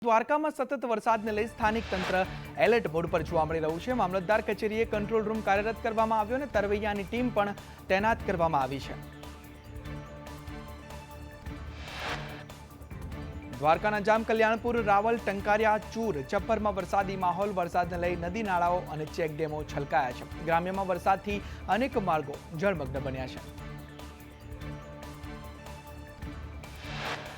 દ્વારકામાં સતત વરસાદને લઈ સ્થાનિક તંત્ર એલર્ટ મોડ પર જોવા મળી રહ્યું છે। મામલતદાર કચેરીએ કંટ્રોલ રૂમ કાર્યરત કરવામાં આવ્યો અને તરવૈયાની ટીમ પણ તૈનાત કરવામાં આવી છે। દ્વારકાના જામ કલ્યાણપુર, રાવલ, ટંકારિયા, ચૂર, ચપ્પરમાં વરસાદી માહોલ। વરસાદને લઈ નદી નાળાઓ અને ચેકડેમો છલકાયા છે। ગ્રામ્યમાં વરસાદથી અનેક માર્ગો જળમગ્ન બન્યા છે।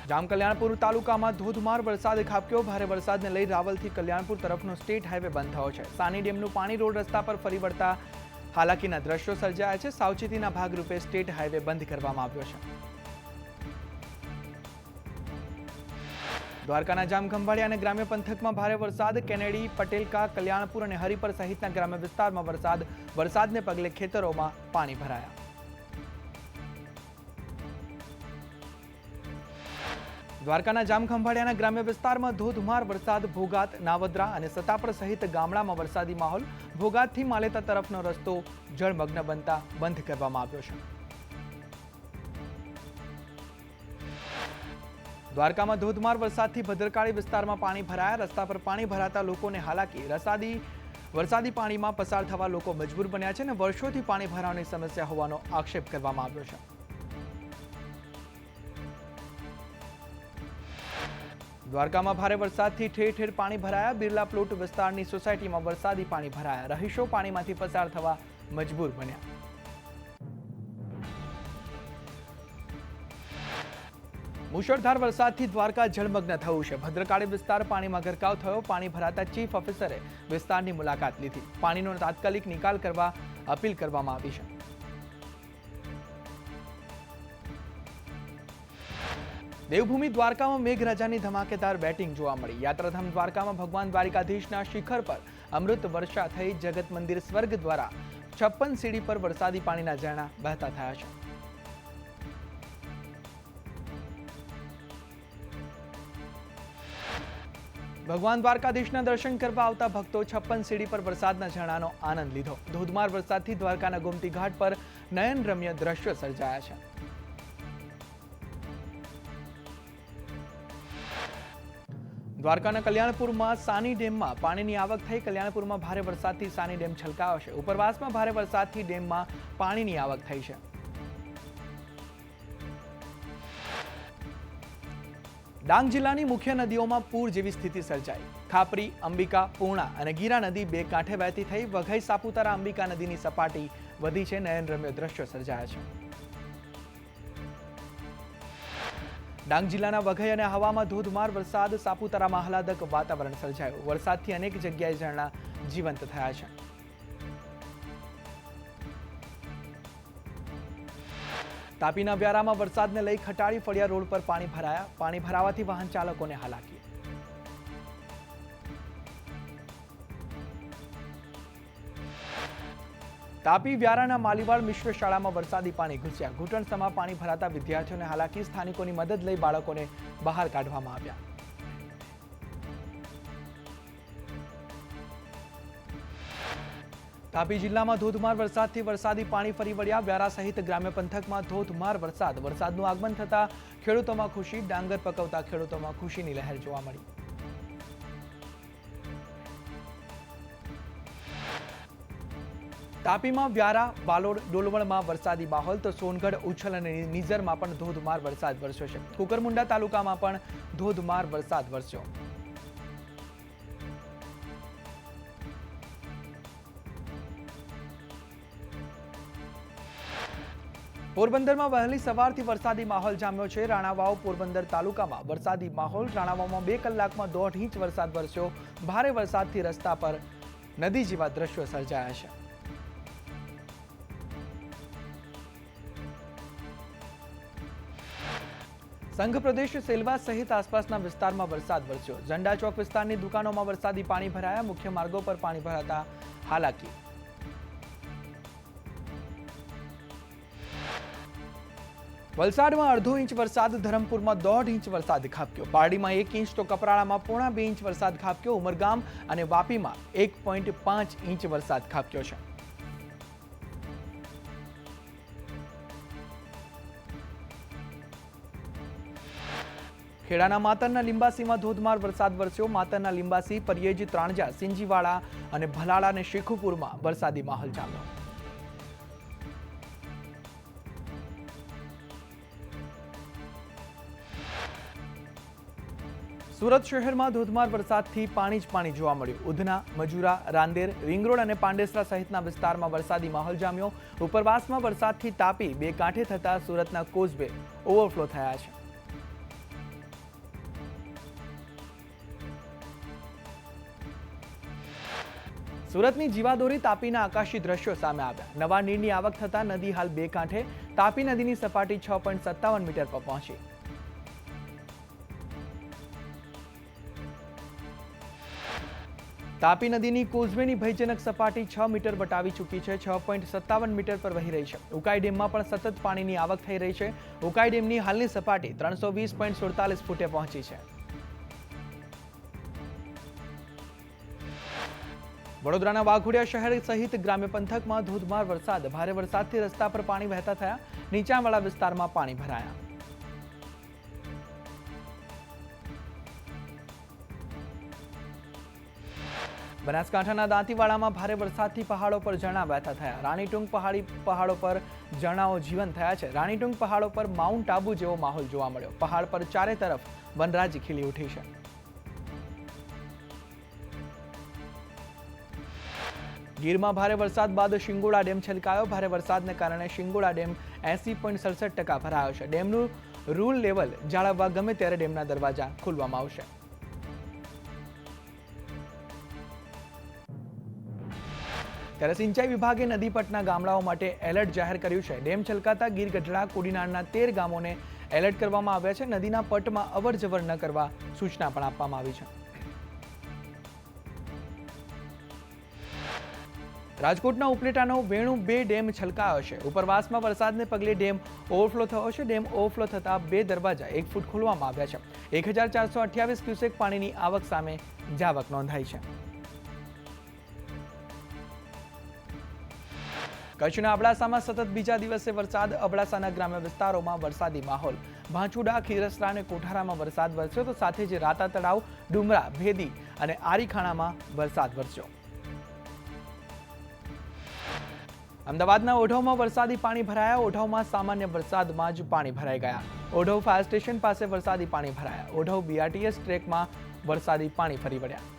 જામ કલ્યાણપુર તાલુકામાં ધોધમાર વરસાદ ખાબક્યો। ભારે વરસાદને લઈ રાવલથી કલ્યાણપુર તરફનો સ્ટેટ હાઈવે બંધ થયો છે। સાની ડેમનું પાણી રોડ રસ્તા પર ફરી વળતા હાલાકીના દ્રશ્યો સર્જાયા છે। સાવચેતીના ભાગરૂપે સ્ટેટ હાઈવે બંધ કરવામાં આવ્યો છે। દ્વારકાના જામ ખંભાળિયા અને ગ્રામ્ય પંથકમાં ભારે વરસાદ। કેનેડી, પટેલકા, કલ્યાણપુર અને હરિપર સહિતના ગ્રામ્ય વિસ્તારમાં વરસાદને પગલે ખેતરોમાં પાણી ભરાયા। દ્વારકાના જામ ખંભાળિયાના ગ્રામ્ય વિસ્તારમાં ધોધમાર વરસાદ। ભોગાત, નાવદરા અને સતાપર સહિત ગામડામાં વરસાદી માહોલ। ભોગાતથી માલેતા તરફનો રસ્તો જળમગ્ન બનતા બંધ કરવામાં આવ્યો છે। દ્વારકામાં ધોધમાર વરસાદથી ભદ્રકાળી વિસ્તારમાં પાણી ભરાયા। રસ્તા પર પાણી ભરાતા લોકોને હાલાકી। વરસાદી પાણીમાં પસાર થવા લોકો મજબૂર બન્યા છે અને વર્ષોથી પાણી ભરાવાની સમસ્યા હોવાનો આક્ષેપ કરવામાં આવ્યો છે। દ્વારકામાં ભારે વરસાદથી ઠેર ઠેર પાણી ભરાયા। બિરલા પ્લોટ વિસ્તારની સોસાયટીમાં વરસાદી પાણી ભરાયા। રહીશો પાણીમાંથી પસાર થવા મજબૂર બન્યા। મુશળધાર વરસાદથી દ્વારકા જળમગ્ન થયું છે। ભદ્રકાળી વિસ્તાર પાણીમાં ગરકાવ થયો। પાણી ભરાતા ચીફ ઓફિસરે વિસ્તારની મુલાકાત લીધી। પાણીનો તાત્કાલિક નિકાલ કરવા અપીલ કરવામાં આવી છે। દેવભૂમિ દ્વારકામાં મેઘરાજાની ધમાકેદાર બેટિંગ જોવા મળી। યાત્રાધામ દ્વારકામાં ભગવાન દ્વારિકાધીશના શિખર પર અમૃત વર્ષા થઈ। જગત મંદિર સ્વર્ગ દ્વારા 56 સીડી પર વરસાદી પાણીના ઝરણા વહેતા થયા છે। ભગવાન દ્વારકાધીશના દર્શન કરવા આવતા ભક્તો 56 સીડી પર વરસાદના ઝરણાનો આનંદ લીધો। ધોધમાર વરસાદથી દ્વારકાના ગોમતી ઘાટ પર નયનરમ્ય દ્રશ્યો સર્જાયા છે। દ્વારકાના કલ્યાણપુરમાં સાની ડેમમાં પાણીની આવક થઈ। કલ્યાણપુરમાં ભારે વરસાદથી સાની ડેમ છલકાયો છે। ઉપરવાસમાં ભારે વરસાદથી ડેમમાં પાણીની આવક થઈ છે। ડાંગ જિલ્લાની મુખ્ય નદીઓમાં પૂર જેવી સ્થિતિ સર્જાઈ। ખાપરી, અંબિકા, પૂર્ણા અને ગીરા નદી બે કાંઠે વહેતી થઈ। વઘઈ, સાપુતારા, અંબિકા નદીની સપાટી વધી છે। નયનરમ્ય દ્રશ્યો સર્જાયા છે। ડાંગ જિલ્લાના વઘઈ અને હવામાં ધોધમાર વરસાદ। સાપુતારામાં આહલાદક વાતાવરણ સર્જાયું। વરસાદથી અનેક જગ્યાએ ઝરણા જીવંત થયા છે। તાપીના વ્યારામાં વરસાદને લઈ ખટાડી ફળિયા રોડ પર પાણી ભરાયા। પાણી ભરાવાથી વાહન ચાલકોને હાલાકી। તાપી વ્યારાના માલીવાડ મિશ્ર શાળામાં વરસાદી પાણી ઘૂસ્યા। ઘૂંટણસમા પાણી ભરાતા વિદ્યાર્થીઓને હાલાકી। સ્થાનિકોની મદદ લઈ બાળકોને બહાર કાઢવામાં આવ્યા। તાપી જિલ્લામાં ધોધમાર વરસાદથી વરસાદી પાણી ફરી વળ્યા। વ્યારા સહિત ગ્રામ્ય પંથકમાં ધોધમાર વરસાદનું આગમન થતા ખેડૂતોમાં ખુશી। ડાંગર પકવતા ખેડૂતોમાં ખુશીની લહેર જોવા મળી। તાપીમાં વ્યારા, વાલોડ, ડોલવણમાં વરસાદી માહોલ તો સોનગઢ, ઉછલ અને નિઝરમાં પણ ધોધમાર વરસાદ વરસ્યો છે। કુકરમુંડા તાલુકામાં પણ ધોધમાર વરસાદ વરસ્યો। પોરબંદરમાં વહેલી સવારથી વરસાદી માહોલ જામ્યો છે। રાણાવાવ, પોરબંદર તાલુકામાં વરસાદી માહોલ। રાણાવાવમાં 2 કલાકમાં 1.5 ઇંચ વરસાદ વરસ્યો। ભારે વરસાદથી રસ્તા પર નદી જેવા દ્રશ્યો સર્જાયા છે। સંઘ પ્રદેશ, સેલવા સહિત આસપાસના વિસ્તારમાં વરસાદ વરસ્યો। ઝંડા ચોક વિસ્તારની દુકાનોમાં વરસાદી પાણી ભરાયા। મુખ્ય માર્ગો પર પાણી ભરાતા હાલાકી। વલસાડમાં 1/2 ઇંચ વરસાદ। ધરમપુરમાં 1.5 ઇંચ વરસાદ ખાબક્યો। પારડીમાં 1 ઇંચ તો કપરાળામાં 1.25 ઇંચ વરસાદ ખાબક્યો। ઉમરગામ અને વાપીમાં 1.5 ઇંચ વરસાદ ખાબક્યો છે। ખેડાના માતરના લિંબાસીમાં ધોધમાર વરસાદ વરસ્યો. માતરના લિંબાસી, પરિયેજ, ત્રાણજા, સિંજીવાડા અને ભલાડા અને શેખુપુરમાં વરસાદી માહોલ જામ્યો. સુરત શહેરમાં ધોધમાર વરસાદથી પાણી જ પાણી જોવા મળ્યું. ઉધના, મજુરા, રાંદેર, રિંગ રોડ અને પાંડેસરા સહિતના વિસ્તારમાં વરસાદી માહોલ જામ્યો. ઉપરવાસમાં વરસાદથી તાપી બે કાંઠે થતા સુરતના કોઝવે ઓવરફ્લો થયા છે. સુરતની જીવાદોરી તાપીના આકાશી દ્રશ્યો સામે આવ્યા. નવા નીરની આવક થતા નદી હાલ બે કાંઠે. તાપી નદીની સપાટી 6.57 મીટર પર પહોંચી. તાપી નદીની કોઝવેની ભયજનક સપાટી 6 મીટર વટાવી ચૂકી છે. 6.57 મીટર પર વહી રહી છે. ઉકાઈ ડેમમાં પણ સતત પાણીની આવક થઈ રહી છે. ઉકાઈ ડેમની હાલની સપાટી 320.47 ફૂટે પહોંચી છે. વડોદરાના વાઘોડિયા શહેર સહિત ગ્રામ્ય પંથકમાં ધોધમાર વરસાદ. ભારે વરસાદથી રસ્તા પર પાણી વહેતા થયા. નીચાણવાળા વિસ્તારમાં પાણી ભરાયા. બનાસકાંઠાના દાંતીવાડામાં ભારે વરસાદથી પહાડો પર ઝરણા વહેતા થયા. રાણીટુંગ પહાડો પર ઝરણાઓ જીવંત થયા છે. રાણીટુંગ પહાડો પર માઉન્ટ આબુ જેવો માહોલ જોવા મળ્યો. પહાડ પર ચારે તરફ વનરાજી ખીલી ઉઠી છે. ગીરમાં ભારે વરસાદ બાદ શિંગોડા ડેમ છલકાયો. ભારે વરસાદને કારણે શિંગોડા ડેમ 80.67% ભરાયો છે. ડેમનું રૂલ લેવલ જાળવવા ગમે ત્યારે ડેમના દરવાજા ખોલવામાં આવશે. ત્યારે સિંચાઈ વિભાગે નદી પટના ગામડાઓ માટે એલર્ટ જાહેર કર્યું છે. ડેમ છલકાતા ગીર ગઢડા, કોડીનારના 13 ગામોને એલર્ટ કરવામાં આવ્યા છે. નદીના પટમાં અવરજવર ન કરવા સૂચના પણ આપવામાં આવી છે. રાજકોટના ઉપલેટાનો વેણુ 2 ડેમ છલકાયો છે. ઉપરવાસમાં વરસાદને પગલે ડેમ ઓવરફ્લો થયો છે. ડેમ ઓવરફ્લો થતા 2 દરવાજા 1 ફૂટ ખોલવામાં આવ્યા છે. 1428 ક્યુસેક પાણીની આવક સામે જાવક નોંધાઈ છે. કચ્છના અબડાસામાં સતત બીજા દિવસે વરસાદ. અબડાસાના ગ્રામ્ય વિસ્તારોમાં વરસાદી માહોલ. ભાંચુડા, ખીરસરા અને કોઠારામાં વરસાદ વરસ્યો તો સાથે જ રાતા તળાવ, ડુમરા, ભેદી અને આરીખાણામાં વરસાદ વરસ્યો. અમદાવાદના ઓઢવમાં વરસાદી પાણી ભરાયા. ઓઢવમાં સામાન્ય વરસાદમાં જ પાણી ભરાઈ ગયા. ઓઢવ ફાયર સ્ટેશન પાસે વરસાદી પાણી ભરાયા. ઓઢવ BRTS ટ્રેકમાં વરસાદી પાણી ફરી વળ્યા.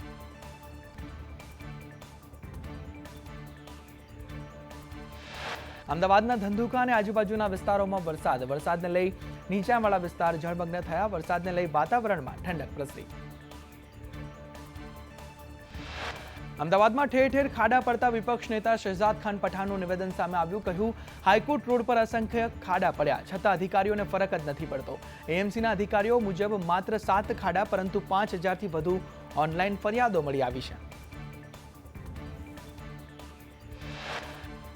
અમદાવાદના ધંધુકા અને આજુબાજુના વિસ્તારોમાં વરસાદને લઈ નીચાણવાળા વિસ્તાર જળમગ્ન થયા. વરસાદને લઈ વાતાવરણમાં ઠંડક પ્રસરી. અમદાવાદમાં ઠેર ઠેર ખાડા પડતા વિપક્ષ નેતા શહેજાદ ખાન પઠાણનું નિવેદન સામે આવ્યું. કહ્યું, હાઈકોર્ટ રોડ પર અસંખ્ય ખાડા પડ્યા છતાં અધિકારીઓને ફરક જ નથી પડતો. એએમસીના અધિકારીઓ મુજબ માત્ર 7 ખાડા પરંતુ 5000થી વધુ ઓનલાઈન ફરિયાદો મળી આવી છે.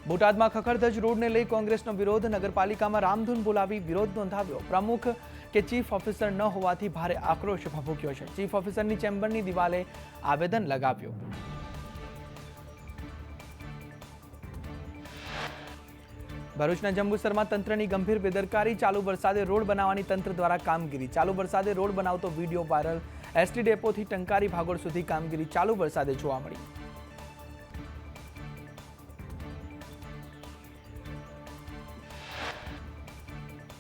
બોટાદમાં ખખડધજ રોડને લઈ કોંગ્રેસનો વિરોધ. નગરપાલિકામાં રામધૂન બોલાવી વિરોધ નોંધાવ્યો. પ્રમુખ કે ચીફ ઓફિસર ન હોવાથી ભારે આક્રોશ ભભૂક્યો છે. ચીફ ઓફિસરની ચેમ્બરની દિવાલે આવેદન લગાવ્યું. ભરૂચના જંબુસરમાં તંત્રની ગંભીર બેદરકારી. ચાલુ વરસાદે રોડ બનાવવાની તંત્ર દ્વારા કામગીરી. ચાલુ વરસાદે રોડ બનાવતો વિડીયો વાયરલ. એસટી ડેપોથી ટંકારી ભાગોળ સુધી કામગીરી ચાલુ વરસાદે જોવા મળી.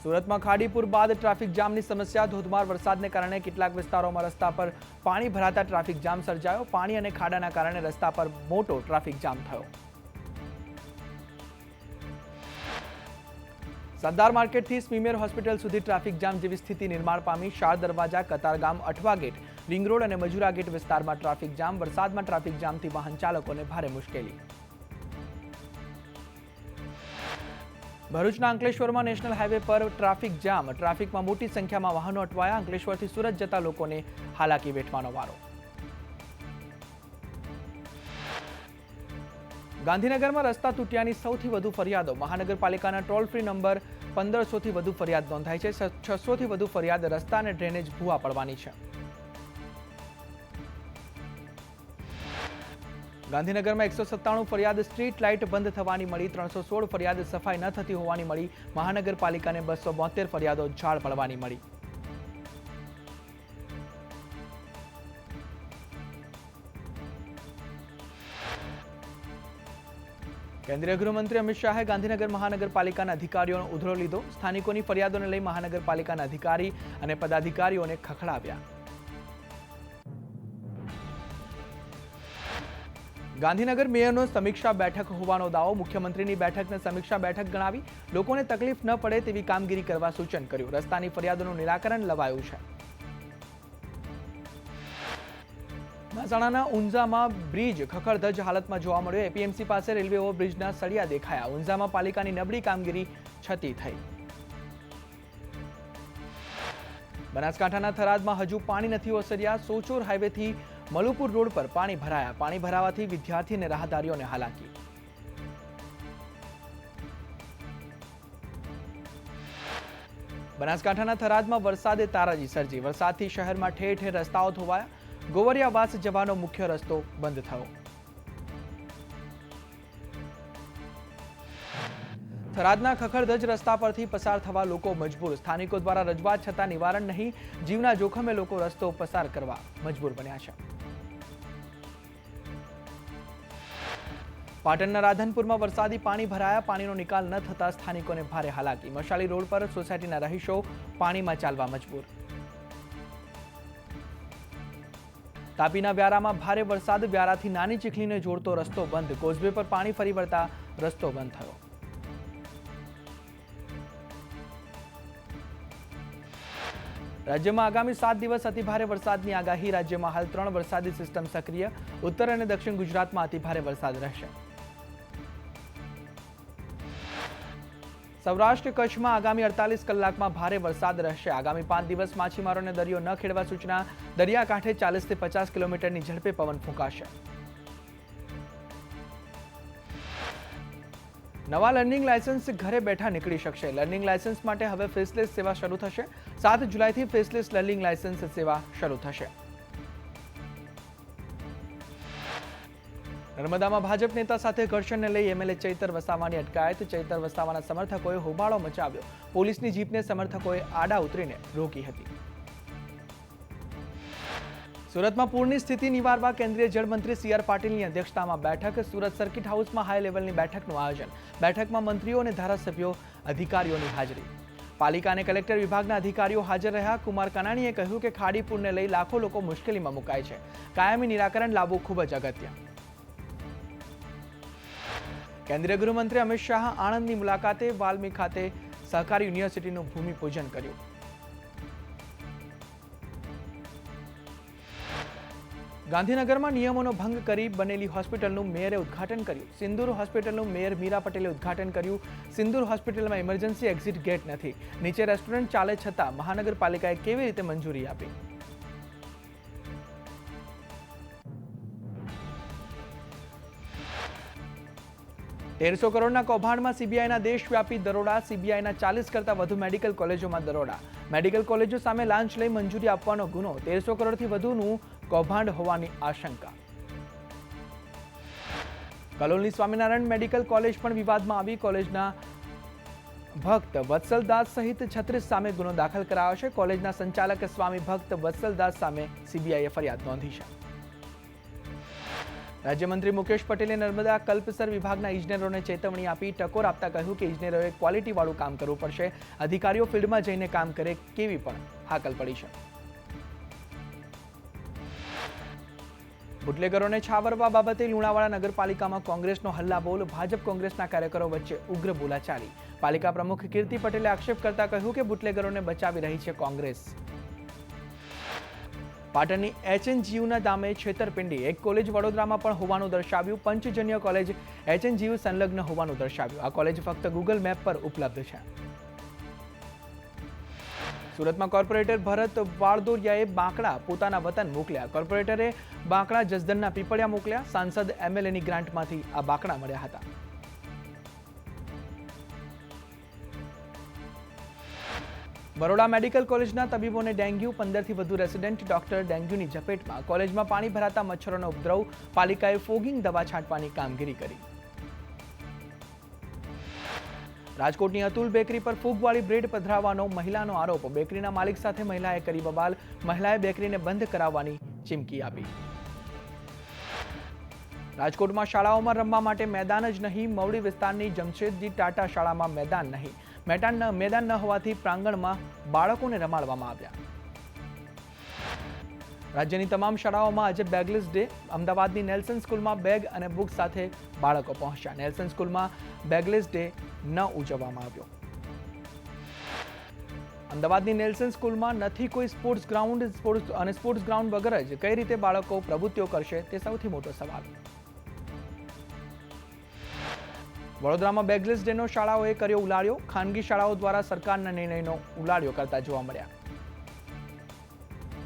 સુરતમાં ખાડીપુર બાદ ટ્રાફિક જામની સમસ્યા. ધોધમાર વરસાદને કારણે કેટલાક વિસ્તારોમાં રસ્તા પર પાણી ભરાતા ટ્રાફિક જામ સર્જાયો. પાણી અને ખાડાના કારણે રસ્તા પર મોટો ટ્રાફિક જામ થયો. સરદાર માર્કેટથી સ્મીમેર હોસ્પિટલ સુધી ટ્રાફિક જામ જેવી સ્થિતિ નિર્માણ પામી. શાળ દરવાજા, Katargam, Athwa gate, ring road અને મજુરા ગેટ વિસ્તારમાં ટ્રાફિક જામ. વરસાદમાં ટ્રાફિક જામથી વાહન ચાલકોને ભારે મુશ્કેલી. ભરૂચના અંકલેશ્વરમાં નેશનલ હાઈવે પર ટ્રાફિક જામ. ટ્રાફિકમાં મોટી સંખ્યામાં વાહનો અટવાયા. અંકલેશ્વરથી સુરત જતા લોકોને હાલાકી વેઠવાનો વારો. ગાંધીનગરમાં રસ્તા તૂટ્યાની સૌથી વધુ ફરિયાદો. મહાનગરપાલિકાના ટોલ ફ્રી નંબર 1500થી વધુ ફરિયાદ નોંધાઈ છે. 600થી વધુ ફરિયાદ રસ્તા અને ડ્રેનેજ ભૂવા પડવાની છે. ગાંધીનગરમાં 197 ફરિયાદ સ્ટ્રીટ લાઇટ બંધ થવાની મળી. 316 ફરિયાદ સફાઈ ન થતી હોવાની મળી. મહાનગરપાલિકાને 272 ફરિયાદો ઝાડ પડવાની મળી. કેન્દ્રીય ગૃહમંત્રી અમિત શાહે ગાંધીનગર મહાનગરપાલિકાના અધિકારીઓનો ઉધડો લીધો. સ્થાનિકોની ફરિયાદોને લઈ મહાનગરપાલિકાના અધિકારી અને પદાધિકારીઓને ખખડાવ્યા. ગાંધીનગર મેયરનો સમીક્ષા બેઠક હોવાનો દાવો. મુખ્યમંત્રીની બેઠકને સમીક્ષા બેઠક ગણાવી લોકોને તકલીફ ન પડે તેવી કામગીરી કરવા સૂચન કર્યું. રસ્તાની ફરિયાદોનું નિરાકરણ લવાયું છે. મહેસાણાના ઊંઝામાં બ્રિજ ખખડધજ હાલતમાં જોવા મળ્યો. એપીએમસી પાસે રેલવે ઓવરબ્રિજના સળિયા દેખાયા. ઊંઝામાં પાલિકાની નબળી કામગીરી છતી થઈ. બનાસકાંઠાના થરાદમાં હજુ પાણી નથી ઓસર્યા. સોચોર હાઈવેથી મલુપુર રોડ પર પાણી ભરાયા. પાણી ભરાવાથી વિદ્યાર્થી અને રાહદારીઓને હાલાકી. બનાસકાંઠાના થરાદમાં વરસાદે તારાજી સર્જી. વરસાદથી શહેરમાં ઠેર ઠેર રસ્તાઓ ધોવાયા. ગોવરિયાવાસ જવાનો મુખ્ય રસ્તો બંધ થયો. થરાદના ખખડધજ રસ્તા પરથી પસાર થવા લોકો મજબૂર. સ્થાનિકો દ્વારા રજૂઆત છતાં નિવારણ નહીં. જીવના જોખમે લોકો રસ્તો પસાર કરવા મજબૂર બન્યા છે. પાટણના રાધનપુરમાં વરસાદી પાણી ભરાયા. પાણીનો નિકાલ ન થતા સ્થાનિકોને ભારે હાલાકી. મશાલી રોડ પર સોસાયટીના રહીશો પાણીમાં ચાલવા મજબૂર. તાપીના વ્યારામાં ભારે વરસાદ. વ્યારાથી નાની ચીખલીને જોડતો રસ્તો બંધ. કોઝવે પર પાણી ફરી વળતા રસ્તો બંધ થયો. રાજ્યમાં આગામી 7 દિવસ અતિભારે વરસાદની આગાહી. રાજ્યમાં હાલ 3 વરસાદી સિસ્ટમ સક્રિય. ઉત્તર અને દક્ષિણ ગુજરાતમાં અતિભારે વરસાદ રહેશે. સૌરાષ્ટ્ર કચ્છમાં આગામી 48 કલાકમાં ભારે વરસાદ રહેશે. આગામી 5 દિવસ માછીમારોને દરિયો ન ખેડવા સૂચના. દરિયાકાંઠે 40 થી 50 કિલોમીટરની ઝડપે પવન ફૂંકાશે. નવા લર્નિંગ લાયસન્સ ઘરે બેઠા નીકળી શકશે. લર્નિંગ લાયસન્સ માટે હવે ફેસલેસ સેવા શરૂ થશે. 7 જુલાઈથી ફેસલેસ લર્નિંગ લાયસન્સ સેવા શરૂ થશે. નર્મદામાં ભાજપ નેતા સાથે ઘર્ષણને લઈ એમએલએ ચૈતર વસાવાની અટકાયત. ચૈતર વસાવાના સમર્થકોએ હોબાળો મચાવ્યો. પોલીસની જીપને સમર્થકોએ આડા ઉતરીને રોકી હતી. સુરતમાં પૂરની સ્થિતિ નિવારવા કેન્દ્રીય જળમંત્રી સી.આર. પાટીલની અધ્યક્ષતામાં બેઠક. સુરત સર્કિટ હાઉસમાં હાઈ લેવલની બેઠકનું આયોજન. બેઠકમાં મંત્રીઓ અને ધારાસભ્યો, અધિકારીઓની હાજરી. પાલિકા અને કલેક્ટર વિભાગના અધિકારીઓ હાજર રહ્યા. કુમાર કાનાણીએ કહ્યું કે ખાડીપુરને લઈ લાખો લોકો મુશ્કેલીમાં મુકાય છે. કાયમી નિરાકરણ લાવવું ખૂબ જ અગત્ય. કેન્દ્રીય ગૃહમંત્રી અમિત શાહ આણંદની મુલાકાતે. વાલ્મી ખાતે સહકારી યુનિવર્સિટીનું ભૂમિપૂજન કર્યું. ગાંધીનગરમાં નિયમોનો ભંગ કરી બનેલી હોસ્પિટલનું મેયરે ઉદ્ઘાટન કર્યું. સિંદૂર હોસ્પિટલનું મેયર મીરા પટેલે ઉદ્ઘાટન કર્યું. સિંદૂર હોસ્પિટલમાં ઇમરજન્સી એક્ઝિટ ગેટ નથી. નીચે રેસ્ટોરન્ટ ચાલે છતાં મહાનગરપાલિકાએ કેવી રીતે મંજૂરી આપી? ₹150 કરોડના કૌભાંડમાં સીબીઆઈના દેશવ્યાપી દરોડા. સીબીઆઈના 40 કરતા વધુ મેડિકલ કોલેજોમાં દરોડા. મેડિકલ કોલેજો સામે લાંચ લઈ મંજૂરી આપવાનો ગુનો. 150 કરોડથી વધુનું કૌભાંડ હોવાની આશંકા. કલોલની સ્વામિનારાયણ મેડિકલ કોલેજ પણ વિવાદમાં આવી. કોલેજના ભક્ત વત્સલદાસ સહિત 36 સામે ગુનો દાખલ કરાયો છે. કોલેજના સંચાલક સ્વામી ભક્ત વત્સલદાસ સામે સીબીઆઈએ ફરિયાદ નોંધી છે. રાજ્યમંત્રી મુકેશ પટેલે નર્મદા કલ્પસર વિભાગના ઇજનેરોને ચેતવણી આપી. ટકોર આપતા કહ્યું કે ઇજનેરોએ ક્વોલિટીવાળું કામ કરવું પડશે. અધિકારીઓ ફિલ્ડમાં જઈને કામ કરે કેવી પણ હાકલ પડી છે. બુટલેગરોને છાવરવા બાબતે લુણાવાડા નગરપાલિકામાં કોંગ્રેસનો હલ્લાબોલ. ભાજપ કોંગ્રેસના કાર્યકરો વચ્ચે ઉગ્ર બોલાચાલી. પાલિકા પ્રમુખ કીર્તિ પટેલે આક્ષેપ કરતા કહ્યું કે બુટલેગરોને બચાવી રહી છે કોંગ્રેસ. પાટણની એચએનજીયુના નામે છેતરપિંડી. એક કોલેજ વડોદરામાં પણ હોવાનું દર્શાવ્યું. પંચજન્ય કોલેજ એચએનજીયુ સંલગ્ન હોવાનું દર્શાવ્યું. આ કોલેજ ફક્ત ગૂગલ મેપ પર ઉપલબ્ધ છે. સુરતમાં કોર્પોરેટર ભરત વાળદોરિયાએ બાંકડા પોતાના વતન મોકલ્યા. કોર્પોરેટરે બાંકડા જસદણના પીપળિયા મોકલ્યા. સાંસદ એમએલએની ગ્રાન્ટમાંથી આ બાંકડા મળ્યા હતા. બરોડા મેડિકલ કોલેજના તબીબોને ડેન્ગ્યુ. 15થી વધુ રેસિડેન્ટ ડોક્ટર ડેન્ગ્યુની ઝપેટમાં. કોલેજમાં પાણી ભરાતા મચ્છરોનો ઉપદ્રવ. પાલિકાએ ફોગિંગ દવા છાંટવાની કામગીરી કરી. રાજકોટની અતુલ બેકરી પર ફૂગવાળી બ્રેડ પધરાવવાનો મહિલાનો આરોપ. બેકરીના માલિક સાથે મહિલાએ કરી બબાલ. મહિલાએ બેકરીને બંધ કરાવવાની ચીમકી આપી. રાજકોટમાં શાળાઓમાં રમવા માટે મેદાન જ નહીં, મવડી વિસ્તારની જમશેદજી ટાટા શાળામાં મેદાન નહીં. મેદાન ન હોવાથી પ્રાંગણમાં બાળકોને રમાડવામાં આવ્યા. રાજ્યની તમામ શાળાઓમાં આજે બેગલેસ ડે. અમદાવાદની નેલ્સન સ્કૂલમાં બેગ અને બુક સાથે બાળકો પહોંચ્યા. નેલ્સન સ્કૂલમાં બેગલેસ ડે ન ઉજવવામાં આવ્યો. અમદાવાદની નેલ્સન સ્કૂલમાં નથી કોઈ સ્પોર્ટ્સ ગ્રાઉન્ડ વગર જ કઈ રીતે બાળકો પ્રવૃત્તિઓ કરશે તે સૌથી મોટો સવાલ. વડોદરામાં બેગલેસ ડેનો શાળાઓએ કર્યો ઉલાળ્યો. ખાનગી શાળાઓ દ્વારા સરકારના નિર્ણયનો ઉલાળ્યો કરતા જોવા મળ્યા.